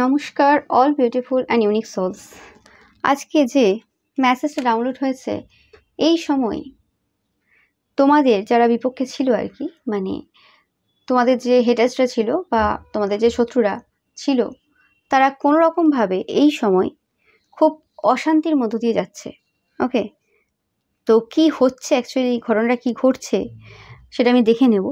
নমস্কার all beautiful and unique souls. আজকে যে মেসেজটা ডাউনলোড হয়েছে এই সময় তোমাদের যারা বিপক্ষে ছিল আর কি, মানে তোমাদের যে হেটার্সরা ছিল বা তোমাদের যে শত্রুরা ছিল, তারা কোনো রকমভাবে এই সময় খুব অশান্তির মধ্য দিয়ে যাচ্ছে। ওকে, তো কি হচ্ছে অ্যাকচুয়ালি, ঘটনাটা কি ঘটছে সেটা আমি দেখে নেব।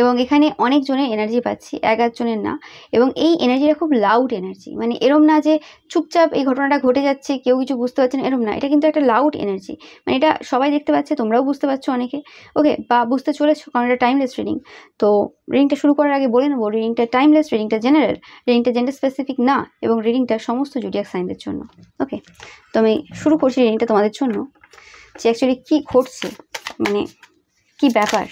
এবং এখানে অনেকজনের এনার্জি পাচ্ছি, এক আধজনের না। এবং এই এনার্জিটা খুব লাউড এনার্জি, মানে এরম না যে চুপচাপ এই ঘটনাটা ঘটে যাচ্ছে কেউ কিছু বুঝতে পারছে না, এরম না। এটা কিন্তু একটা লাউড এনার্জি, মানে এটা সবাই দেখতে পাচ্ছে, তোমরাও বুঝতে পারছো অনেকে, ওকে, বা বুঝতে চলেছো, কারণ এটা টাইমলেস রিডিং। তো রিডিংটা শুরু করার আগে বলে নেবো, রিডিংটা টাইমলেস, রিডিংটা জেনারেল, রিডিংটা জেন্ডার স্পেসিফিক না, এবং রিডিংটা সমস্ত জোডিয়াক সাইনদের জন্য। ওকে, তো আমি শুরু করছি রিডিংটা তোমাদের জন্য, যে অ্যাকচুয়ালি কী ঘটছে, মানে কি ব্যাপার।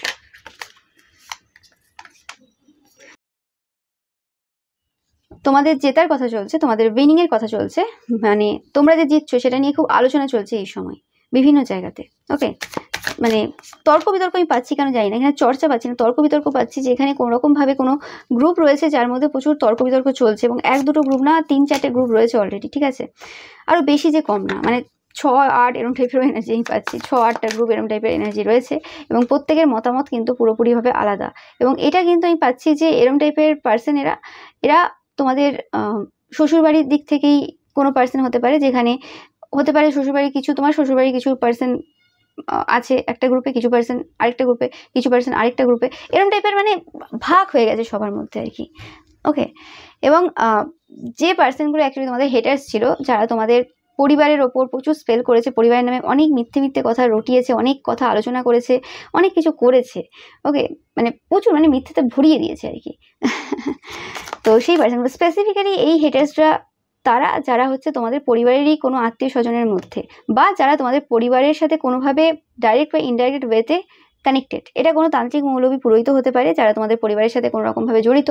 তোমাদের জেতার কথা চলছে, তোমাদের উইনিং এর কথা চলছে, মানে তোমরা যে জিতছো সেটা নিয়ে খুব আলোচনা চলছে এই সময় বিভিন্ন জায়গাতে। ওকে, মানে তর্ক বিতর্ক আমি পাচ্ছি কেন জানি না, এখানে চর্চা পাচ্ছি না, তর্ক বিতর্ক পাচ্ছি যে এখানে কোনো রকমভাবে কোনো গ্রুপ রয়েছে যার মধ্যে প্রচুর তর্ক বিতর্ক চলছে, এবং এক দুটো গ্রুপ না, 3-4টে গ্রুপ রয়েছে অলরেডি, ঠিক আছে, আরও বেশি যে কম না, মানে 6-8 এরম টাইপের এনার্জি আমি পাচ্ছি, 6-8টা গ্রুপ এরম টাইপের এনার্জি রয়েছে, এবং প্রত্যেকের মতামত কিন্তু পুরোপুরিভাবে আলাদা। এবং এটা কিন্তু আমি পাচ্ছি যে এরম টাইপের পার্সন এরা তোমাদের শ্বশুরবাড়ির দিক থেকেই কোনো পার্সন হতে পারে, যেখানে হতে পারে শ্বশুরবাড়ির কিছু, তোমার শ্বশুরবাড়ির কিছু পার্সন আছে একটা গ্রুপে, কিছু পার্সন আরেকটা গ্রুপে, কিছু পার্সন আরেকটা গ্রুপে, এরম টাইপের মানে ভাগ হয়ে গেছে সবার মধ্যে আর কি। ওকে, এবং যে পার্সনগুলো অ্যাকচুয়ালি তোমাদের হেটার্স ছিল, যারা তোমাদের পরিবারের ওপর প্রচুর স্পেল করেছে, পরিবারের নামে অনেক মিথ্যে মিথ্যে কথা রটিয়েছে, অনেক কথা আলোচনা করেছে, অনেক কিছু করেছে, ওকে, মানে প্রচুর, মানে মিথ্যেতে ভরিয়ে দিয়েছে আর কি। তো সেই পার্সনগুলো স্পেসিফিক্যালি এই হেটার্সরা তারা যারা হচ্ছে তোমাদের পরিবারেরই কোনো আত্মীয় স্বজনের মধ্যে, বা যারা তোমাদের পরিবারের সাথে কোনোভাবে ডাইরেক্ট বা ইনডাইরেক্ট ওয়েতে কানেক্টেড। এটা কোনো তান্ত্রিক মৌলবী পুরোহিত হতে পারে যারা তোমাদের পরিবারের সাথে কোনো রকমভাবে জড়িত,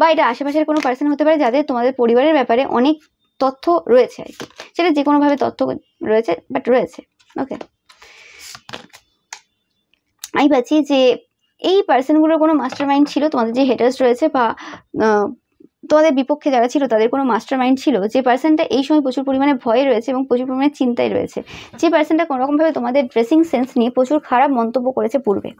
বা এটা আশেপাশের কোনো পার্সন হতে পারে যাদের তোমাদের পরিবারের ব্যাপারে অনেক তথ্য রয়েছে আর কি, সেটা যে কোনোভাবে তথ্য রয়েছে, বাট রয়েছে। ওকে, আমি পাচ্ছি যে এই পার্সনগুলোর কোনো মাস্টার মাইন্ড ছিল, তোমাদের যে হেটার্স রয়েছে বা তোমাদের বিপক্ষে যারা ছিল তাদের কোনো মাস্টার মাইন্ড ছিল, যে পার্সনটা এই সময় প্রচুর পরিমাণে ভয়ে রয়েছে এবং প্রচুর পরিমাণে চিন্তায় রয়েছে, যে পার্সনটা কোনোরকমভাবে তোমাদের ড্রেসিং সেন্স নিয়ে প্রচুর খারাপ মন্তব্য করেছে পূর্বে।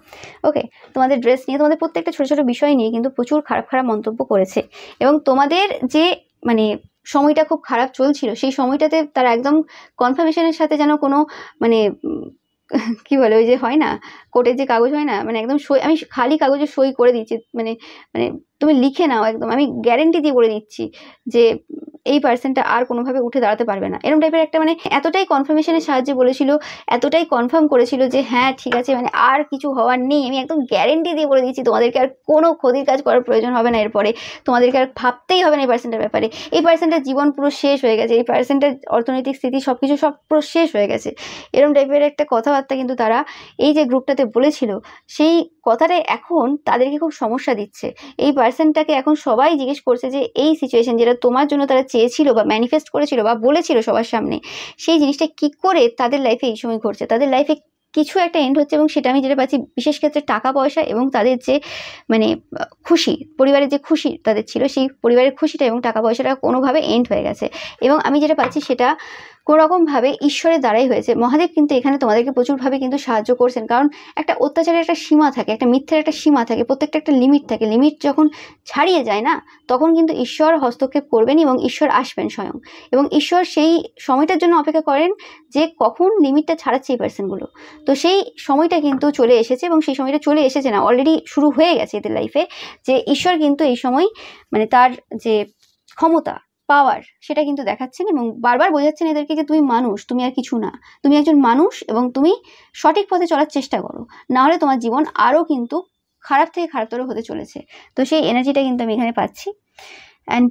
ওকে, তোমাদের ড্রেস নিয়ে, তোমাদের প্রত্যেকটা ছোটো ছোটো বিষয় নিয়ে কিন্তু প্রচুর খারাপ খারাপ মন্তব্য করেছে, এবং তোমাদের যে মানে সময়টা খুব খারাপ চলছিল সেই সময়টাতে তারা একদম কনফার্মেশনের সাথে যেন কোনো মানে কি বলে, ওই যে হয় না কোর্টের যে কাগজ হয় না, মানে একদম সই, আমি খালি কাগজে সই করে দিচ্ছি, মানে মানে তুমি লিখে নাও, একদম আমি গ্যারেন্টি দিয়ে বলে দিচ্ছি যে এই পার্সনটা আর কোনোভাবে উঠে দাঁড়াতে পারবে না, এরকম টাইপের একটা, মানে এতটাই কনফার্মেশনের সাহায্যে বলেছিল, এতটাই কনফার্ম করেছিল যে হ্যাঁ ঠিক আছে, মানে আর কিছু হওয়ার নেই, আমি একদম গ্যারেন্টি দিয়ে বলে দিচ্ছি, তোমাদেরকে আর কোনো ক্ষতির কাজ করার প্রয়োজন হবে না, এরপরে তোমাদেরকে আর ভাবতেই হবে না এই পার্সনটার ব্যাপারে। এই পার্সনটার জীবন পুরো শেষ হয়ে গেছে, এই পার্সনটার অর্থনৈতিক স্থিতি সব কিছু সব পুরো শেষ হয়ে গেছে, এরকম টাইপের একটা কথাবার্তা কিন্তু তারা এই যে গ্রুপটাতে বলেছিল, সেই কথাটাই এখন তাদেরকে খুব সমস্যা দিচ্ছে। এই পার্সনটাকে এখন সবাই জিজ্ঞেস করছে যে এই সিচুয়েশন যেটা তোমার জন্য তারা চেয়েছিল বা ম্যানিফেস্ট করেছিল বা বলেছিল সবার সামনে, সেই জিনিসটা কি করে তাদের লাইফে এই সময় ঘটছে, তাদের লাইফে কিছু একটা এন্ড হচ্ছে। এবং সেটা আমি যেটা পাচ্ছি বিশেষ ক্ষেত্রে টাকা পয়সা এবং তাদের যে মানে খুশি, পরিবারের যে খুশি তাদের ছিল, সেই পরিবারের খুশিটা এবং টাকা পয়সাটা কোনোভাবে এন্ড হয়ে গেছে। এবং আমি যেটা পাচ্ছি সেটা কোনোরকমভাবে ঈশ্বরের দ্বারাই হয়েছে। মহাদেব কিন্তু এখানে তোমাদেরকে প্রচুরভাবে কিন্তু সাহায্য করছেন, কারণ একটা অত্যাচারের একটা সীমা থাকে, একটা মিথ্যের একটা সীমা থাকে, প্রত্যেকটা একটা লিমিট থাকে, লিমিট যখন ছাড়িয়ে যায় না, তখন কিন্তু ঈশ্বর হস্তক্ষেপ করবেন এবং ঈশ্বর আসবেন স্বয়ং, এবং ঈশ্বর সেই সময়টার জন্য অপেক্ষা করেন যে কখন লিমিটটা ছাড়াচ্ছে এই পার্সনগুলো। তো সেই সময়টা কিন্তু চলে এসেছে, এবং সেই সময়টা চলে এসেছে না, অলরেডি শুরু হয়ে গেছে এদের লাইফে, যে ঈশ্বর কিন্তু এই সময় মানে তার যে ক্ষমতা, পাওয়ার, সেটা কিন্তু দেখাচ্ছেন এবং বারবার বোঝাচ্ছেন এদেরকে যে তুমি মানুষ, তুমি আর কিছু না, তুমি একজন মানুষ, এবং তুমি সঠিক পথে চলার চেষ্টা করো, না হলে তোমার জীবন আরও কিন্তু খারাপ থেকে খারাপতর হতে চলেছে। তো সেই এনার্জিটা কিন্তু আমি এখানে পাচ্ছি। অ্যান্ড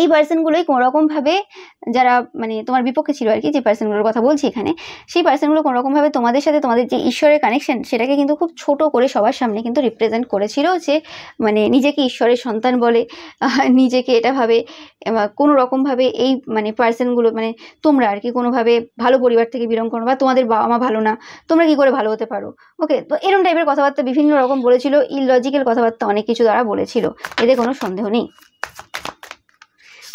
এই পার্সনগুলোই কোনোরকমভাবে যারা মানে তোমার বিপক্ষে ছিল আর কি, যে পার্সনগুলোর কথা বলছি এখানে, সেই পার্সনগুলো কোনোরকমভাবে তোমাদের সাথে তোমাদের যে ঈশ্বরের কানেকশন সেটাকে কিন্তু খুব ছোট করে সবার সামনে কিন্তু রিপ্রেজেন্ট করেছিল, যে মানে নিজেকে ঈশ্বরের সন্তান বলে, নিজেকে এটা ভাবে কোনো রকমভাবে এই মানে পার্সনগুলো, মানে তোমরা আর কি কোনোভাবে ভালো পরিবার থেকে বিলং করো, বা তোমাদের বাবা মা ভালো না, তোমরা কি করে ভালো হতে পারো। ওকে, তো এরকম টাইপের কথাবার্তা বিভিন্ন রকম বলেছিল, ইললজিক্যাল কথাবার্তা অনেক কিছু তারা বলেছিল, এতে কোনো সন্দেহ নেই।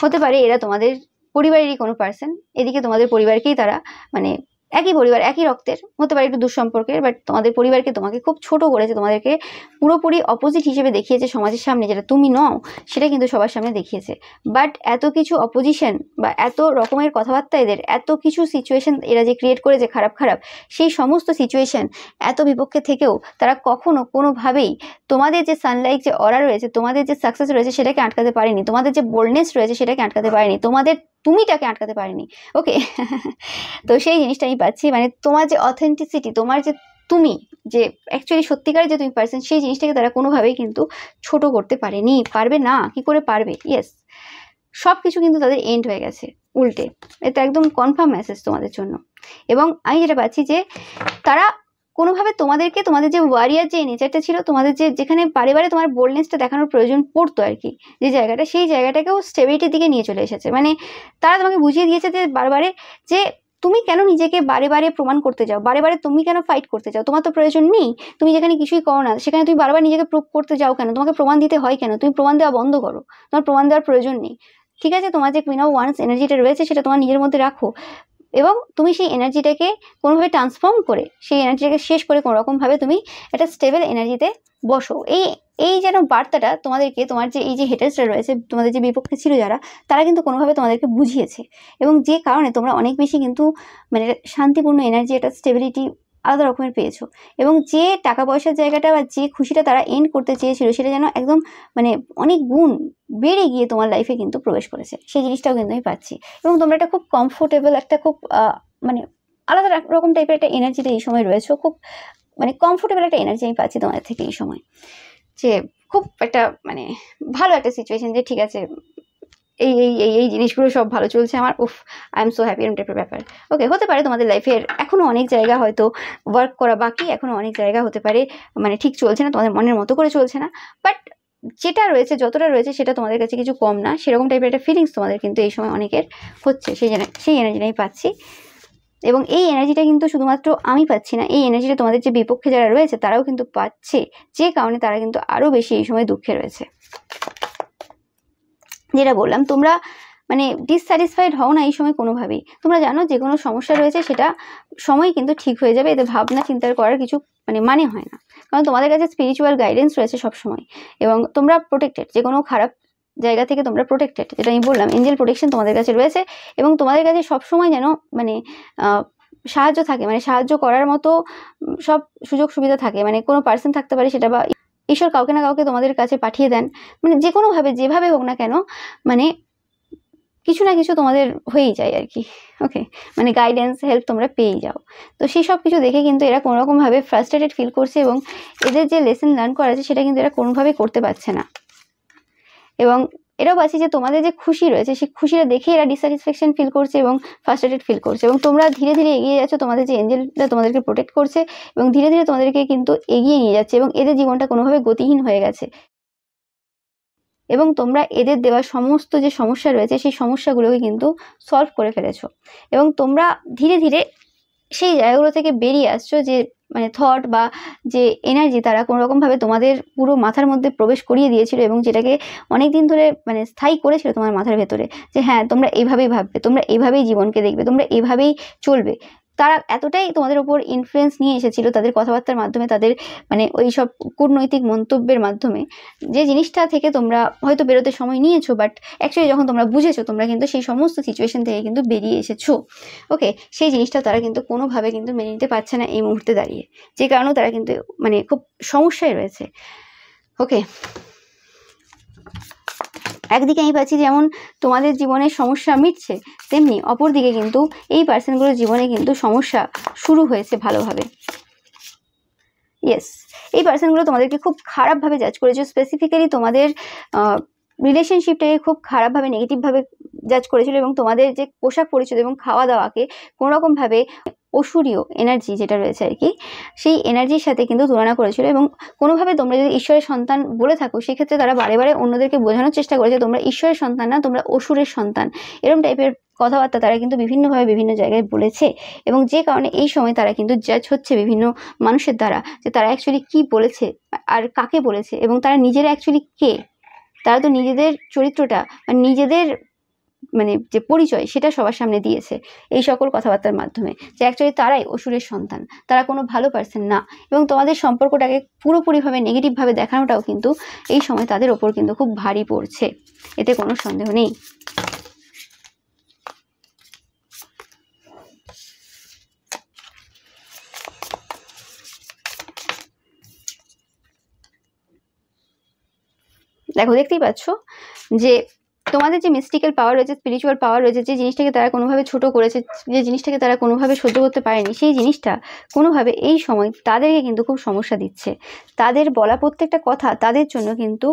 হতে পারে এরা তোমাদের পরিবারেরই কোনো পার্সন, এদিকে তোমাদের পরিবারকেই তারা মানে একই পরিবার একই রক্তের, হতে পারে একটু দুঃসম্পর্কের, বাট তোমাদের পরিবারকে তোমাকে খুব ছোট করেছে, তোমাদেরকে পুরোপুরি অপোজিট হিসেবে দেখিয়েছে সমাজের সামনে, যেটা তুমি নও সেটা কিন্তু সবার সামনে দেখিয়েছে। বাট এত কিছু অপোজিশন বা এত রকমের কথাবার্তা, এদের এত কিছু সিচুয়েশন এরা যে ক্রিয়েট করেছে খারাপ খারাপ, সেই সমস্ত সিচুয়েশন এত বিপক্ষে থেকেও তারা কখনো কোনোভাবেই তোমাদের যে সানলাইট যে অরা রয়েছে, তোমাদের যে সাকসেস রয়েছে সেটাকে আটকাতে পারেনি, তোমাদের যে বোল্ডনেস রয়েছে সেটাকে আটকাতে পারেনি, তোমাদের তুমিটাকে আটকাতে পারেনি। ওকে তো সেই জিনিসটা আমি পাচ্ছি, মানে তোমার যে অথেন্টিসিটি, তোমার যে তুমি যে অ্যাকচুয়ালি সত্যিকারের যে তুমি পারসন, সেই জিনিসটাকে তারা কোনোভাবেই কিন্তু ছোট করতে পারেনি, পারবে না, কি করে পারবে। ইয়েস, সব কিছু কিন্তু তাদের এন্ড হয়ে গেছে উল্টে, এটা একদম কনফার্ম মেসেজ তোমাদের জন্য। এবং আমি যেটা পাচ্ছি যে তারা কোনোভাবে তোমাদেরকে, তোমাদের যে ওয়ারিয়ার যে নেচারটা ছিল, তোমাদের যে যেখানে বারে বারে তোমার বোল্ডনেসটা দেখানোর প্রয়োজন পড়তো আর কি, যে জায়গাটা, সেই জায়গাটাকেও স্টেবিলিটির দিকে নিয়ে চলে এসেছে। মানে তারা তোমাকে বুঝিয়ে দিয়েছে যে বারবারে যে তুমি কেন নিজেকে বারে বারে প্রমাণ করতে যাও, বারে বারে তুমি কেন ফাইট করতে যাও, তোমার তো প্রয়োজন নেই, তুমি যেখানে কিছুই করো না সেখানে তুমি বারবার নিজেকে প্রুভ করতে যাও কেন, তোমাকে প্রমাণ দিতে হয় কেন, তুমি প্রমাণ দেওয়া বন্ধ করো, তোমার প্রমাণ দেওয়ার প্রয়োজন নেই। ঠিক আছে, তোমার যে কুইন অফ ওয়ান্স এনার্জিটা রয়েছে সেটা তোমার নিজের মধ্যে রাখো, এবং তুমি সেই এনার্জিটাকে কোনোভাবে ট্রান্সফর্ম করে, সেই এনার্জিটাকে শেষ করে কোনোরকমভাবে তুমি একটা স্টেবল এনার্জিতে বসো। এই যেন বার্তাটা তোমাদেরকে, তোমার যে এই যে হেটার্সরা রয়েছে, তোমাদের যে বিপক্ষে ছিল যারা, তারা কিন্তু কোনোভাবে তোমাদেরকে বুঝিয়েছে, এবং যে কারণে তোমরা অনেক বেশি কিন্তু মানে শান্তিপূর্ণ এনার্জি, একটা স্টেবিলিটি আলাদা রকমের পেয়েছো। এবং যে টাকা পয়সার জায়গাটা বা যে খুশিটা তারা এন্ড করতে চেয়েছিল, সেটা যেন একদম মানে অনেক গুণ বেড়ে গিয়ে তোমার লাইফে কিন্তু প্রবেশ করেছে, সেই জিনিসটাও কিন্তু আমি পাচ্ছি। এবং তোমরা একটা খুব কমফোর্টেবল, একটা খুব মানে আলাদা রকম টাইপের একটা এনার্জিতে এই সময় রয়েছে, খুব মানে কমফোর্টেবল একটা এনার্জি আমি পাচ্ছি তোমাদের থেকে এই সময়, যে খুব একটা মানে ভালো একটা সিচুয়েশন, যে ঠিক আছে এই এই এই এই জিনিসগুলো সব ভালো চলছে আমার, উফ আই এম সো হ্যাপি, এরকম টাইপের ব্যাপার। ওকে, হতে পারে তোমাদের লাইফের এখনও অনেক জায়গা হয়তো ওয়ার্ক করা বাকি, এখনও অনেক জায়গা হতে পারে মানে ঠিক চলছে না, তোমাদের মনের মতো করে চলছে না, বাট যেটা রয়েছে, যতটা রয়েছে সেটা তোমাদের কাছে কিছু কম না, সেরকম টাইপের একটা ফিলিংস তোমাদের কিন্তু এই সময় অনেকের হচ্ছে, সেই এনার্জিটাই পাচ্ছি। এবং এই এনার্জিটা কিন্তু শুধুমাত্র আমি পাচ্ছি না, এই এনার্জিটা তোমাদের যে বিপক্ষে যারা রয়েছে তারাও কিন্তু পাচ্ছে, যে কারণে তারা কিন্তু আরও বেশি এই সময় দুঃখে রয়েছে। যেটা বললাম, তোমরা মানে ডিসস্যাটিসফাইড হও না এই সময় কোনোভাবেই, তোমরা জানো যে কোনো সমস্যা রয়েছে সেটা সময় কিন্তু ঠিক হয়ে যাবে, এতে ভাবনা চিন্তার করার কিছু মানে হয় না, কারণ তোমাদের কাছে স্পিরিচুয়াল গাইডেন্স রয়েছে সবসময়, এবং তোমরা প্রোটেক্টেড, যে কোনো খারাপ জায়গা থেকে তোমরা প্রোটেক্টেড, যেটা আমি বললাম এঞ্জেল প্রোটেকশন তোমাদের কাছে রয়েছে, এবং তোমাদের কাছে সবসময় যেন মানে সাহায্য থাকে, মানে সাহায্য করার মতো সব সুযোগ সুবিধা থাকে, মানে কোনো পার্সন থাকতে পারে সেটা, বা ঈশ্বর কাউকে না কাউকে তোমাদের কাছে পাঠিয়ে দেন, মানে যে কোনোভাবে যেভাবে হোক না কেন, মানে কিছু না কিছু তোমাদের হয়েই যায় আর কি। ওকে, মানে গাইডেন্স হেল্প তোমরা পেয়েই যাও। তো সেই সব কিছু দেখে কিন্তু এরা কোনোরকমভাবে ফ্রাস্ট্রেটেড ফিল করছে, এবং এদের যে লেসন লার্ন করা আছে সেটা কিন্তু এরা কোনোভাবেই করতে পারছে না। এবং এটাও পাচ্ছি যে তোমাদের যে খুশি রয়েছে সেই খুশিটা দেখে এরা ডিসস্যাটিসফ্যাকশন ফিল করছে এবং ফ্রাস্ট্রেটেড ফিল করছে, এবং তোমরা ধীরে ধীরে এগিয়ে যাচ্ছ, তোমাদের যে এঞ্জেলটা তোমাদেরকে প্রোটেক্ট করছে এবং ধীরে ধীরে তোমাদেরকে কিন্তু এগিয়ে নিয়ে যাচ্ছে, এবং এদের জীবনটা কোনোভাবে গতিহীন হয়ে গেছে, এবং তোমরা এদের দেওয়া সমস্ত যে সমস্যা রয়েছে সেই সমস্যাগুলোকে কিন্তু সলভ করে ফেলেছো, এবং তোমরা ধীরে ধীরে সেই জায়গাগুলো থেকে বেরিয়ে আসছো, যে মানে থট বা যে এনার্জি তারা কোনোরকমভাবে তোমাদের পুরো মাথার মধ্যে প্রবেশ করিয়ে দিয়েছিল, এবং যেটাকে অনেক দিন ধরে মানে স্থায়ী করেছিল তোমার মাথার ভেতরে, যে হ্যাঁ তোমরা এইভাবেই ভাববে, তোমরা এইভাবেই জীবনকে দেখবে, তোমরা এইভাবেই চলবে। তারা এতটাই তোমাদের ওপর ইনফ্লুয়েন্স নিয়ে এসেছিল তাদের কথাবার্তার মাধ্যমে, তাদের মানে ওই সব কূটনৈতিক মন্তব্যের মাধ্যমে, যে জিনিসটা থেকে তোমরা হয়তো বেরোতে সময় নিয়েছো, বাট অ্যাকচুয়ালি যখন তোমরা বুঝেছো, তোমরা কিন্তু সেই সমস্ত সিচুয়েশন থেকে কিন্তু বেরিয়ে এসেছো। ওকে, সেই জিনিসটা তারা কিন্তু কোনোভাবে কিন্তু মেনে নিতে পারছে না এই মুহূর্তে দাঁড়িয়ে, যে কারণে তারা কিন্তু মানে খুব সমস্যায় রয়েছে। ওকে, একদিকে আমি পাচ্ছি যেমন তোমাদের জীবনের সমস্যা মিটছে, তেমনি অপরদিকে কিন্তু এই পার্সনগুলোর জীবনে কিন্তু সমস্যা শুরু হয়েছে ভালোভাবে। ইয়েস, এই পার্সনগুলো তোমাদেরকে খুব খারাপভাবে জাজ করেছে, স্পেসিফিক্যালি তোমাদের রিলেশনশিপটাকে খুব খারাপভাবে নেগেটিভভাবে জাজ করেছিল, এবং তোমাদের যে পোশাক পরিচ্ছদ এবং খাওয়া দাওয়াকে কোনোরকমভাবে অসুরীয় এনার্জি যেটা রয়েছে আর কি, সেই এনার্জির সাথে কিন্তু তুলনা করেছিল, এবং কোনোভাবে তোমরা যদি ঈশ্বরের সন্তান বলে থাকো সেক্ষেত্রে তারা বারে বারে অন্যদেরকে বোঝানোর চেষ্টা করেছে তোমরা ঈশ্বরের সন্তান না, তোমরা অসুরের সন্তান, এরকম টাইপের কথাবার্তা তারা কিন্তু বিভিন্নভাবে বিভিন্ন জায়গায় বলেছে, এবং যে কারণে এই সময় তারা কিন্তু জাজ হচ্ছে বিভিন্ন মানুষের দ্বারা, যে তারা অ্যাকচুয়ালি কী বলেছে আর কাকে বলেছে, এবং তারা নিজেরা অ্যাকচুয়ালি কে, তারা তো নিজেদের চরিত্রটা বা নিজেদের মানে যে পরিচয় সেটা সবার সামনে দিয়েছে এই সকল কথাবার্তার মাধ্যমে, যে অ্যাকচুয়ালি তারাই অসুরের সন্তান, তারা কোনো ভালো পার্সন না। এবং তোমাদের সম্পর্কটাকে পুরোপুরিভাবে নেগেটিভভাবে দেখানোটাও কিন্তু এই সময় তাদের ওপর কিন্তু খুব ভারী পড়ছে, এতে কোনো সন্দেহ নেই। দেখো, দেখতেই পাচ্ছ যে তোমাদের যে মিস্টিক্যাল পাওয়ার রয়েছে, স্পিরিচুয়াল পাওয়ার রয়েছে, যে জিনিসটাকে তারা কোনোভাবে ছোট করেছে, যে জিনিসটাকে তারা কোনোভাবে সহ্য করতে পারেনি, সেই জিনিসটা কোনোভাবে এই সময় তাদেরকে কিন্তু খুব সমস্যা দিচ্ছে। তাদের বলা প্রত্যেকটা কথা তাদের জন্য কিন্তু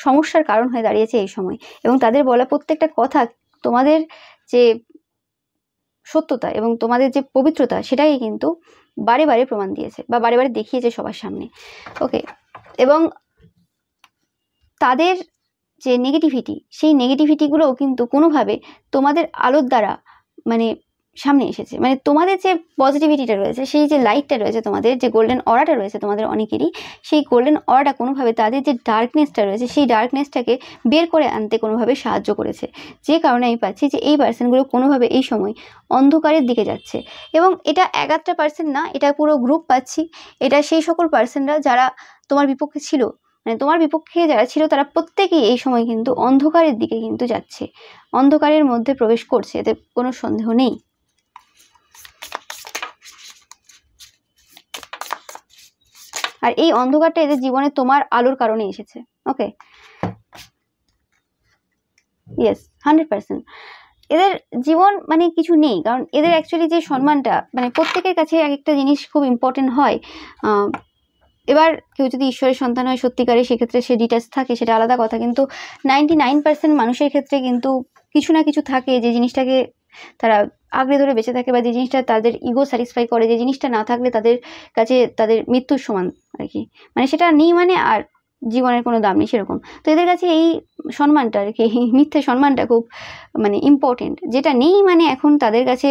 সমস্যার কারণ হয়ে দাঁড়িয়েছে এই সময়। এবং তাদের বলা প্রত্যেকটা কথা তোমাদের যে সত্যতা এবং তোমাদের যে পবিত্রতা সেটাকে কিন্তু বারে বারে প্রমাণ দিয়েছে বা বারে বারে দেখিয়েছে সবার সামনে। ওকে, এবং তাদের যে নেগেটিভিটি, সেই নেগেটিভিটিগুলোও কিন্তু কোনোভাবে তোমাদের আলোর দ্বারা মানে সামনে এসেছে। মানে তোমাদের যে পজিটিভিটিটা রয়েছে, সেই যে লাইটটা রয়েছে, তোমাদের যে গোল্ডেন অরাটা রয়েছে তোমাদের অনেকেরই, সেই গোল্ডেন অরাটা কোনোভাবে তাদের যে ডার্কনেসটা রয়েছে সেই ডার্কনেসটাকে বের করে আনতে কোনোভাবে সাহায্য করেছে। যে কারণে আমি পাচ্ছি যে এই পার্সনগুলো কোনোভাবে এই সময় অন্ধকারের দিকে যাচ্ছে। এবং এটা এক একটা পার্সন না, এটা পুরো গ্রুপ পাচ্ছি। এটা সেই সকল পার্সনরা যারা তোমার বিপক্ষে ছিল, মানে তোমার বিপক্ষে যারা ছিল তারা প্রত্যেকেই এই সময় কিন্তু অন্ধকারের দিকে কিন্তু যাচ্ছে, অন্ধকারের মধ্যে প্রবেশ করছে, এতে কোনো সন্দেহ নেই। আর এই অন্ধকারটা এদের জীবনে তোমার আলোর কারণে এসেছে। ওকে, ইয়েস, 100%। এদের জীবন মানে কিছু নেই, কারণ এদের অ্যাকচুয়ালি যে সম্মানটা, মানে প্রত্যেকের কাছে এক একটা জিনিস খুব ইম্পর্টেন্ট হয়। এবার কেউ যদি ঈশ্বরের সন্তান হয় সত্যিকারে, সেক্ষেত্রে সে ডিটাচ থাকে, সেটা আলাদা কথা। কিন্তু 99% মানুষের ক্ষেত্রে কিন্তু কিছু না কিছু থাকে যে জিনিসটাকে তারা আঁকড়ে ধরে বেঁচে থাকে, বা যে জিনিসটা তাদের ইগো স্যাটিসফাই করে, যে জিনিসটা না থাকলে তাদের কাছে তাদের মৃত্যুর সমান আর কি। মানে সেটা নেই মানে আর জীবনের কোনো দাম নেই সেরকম। তো এদের কাছে এই সম্মানটা আর কি, মিথ্যে সম্মানটা খুব মানে ইম্পর্টেন্ট। যেটা নেই মানে এখন তাদের কাছে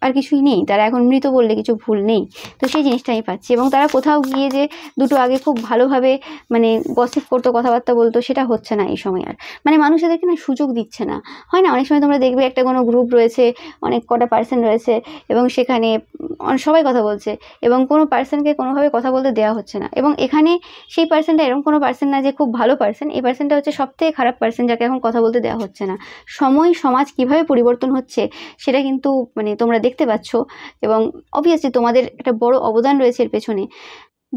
আর কিছুই নেই, তারা এখন মৃত বললে কিছু ভুল নেই। তো সেই জিনিসটা আমি পাচ্ছি। এবং তারা কোথাও গিয়ে যে দুটো আগে খুব ভালোভাবে মানে গসিপ করতো, কথাবার্তা বলতো, সেটা হচ্ছে না এই সময় আর। মানে মানুষ এদেরকে না সুযোগ দিচ্ছে না, হয় না? অনেক সময় তোমরা দেখবে একটা কোনো গ্রুপ রয়েছে, অনেক কটা পার্সন রয়েছে, এবং সেখানে সবাই কথা বলছে, এবং কোনো পার্সনকে কোনোভাবে কথা বলতে দেওয়া হচ্ছে না। এবং এখানে সেই পার্সনটা এরকম কোনো পার্সন না যে খুব ভালো পার্সন, এই পার্সনটা হচ্ছে সবথেকে খারাপ পার্সন, যাকে এখন কথা বলতে দেওয়া হচ্ছে না। সময় সমাজ কিভাবে পরিবর্তন হচ্ছে সেটা কিন্তু মানে তোমরা দেখতে পাচ্ছ। এবং অবভিয়াসলি তোমাদের একটা বড় অবদান রয়েছে এর পেছনে।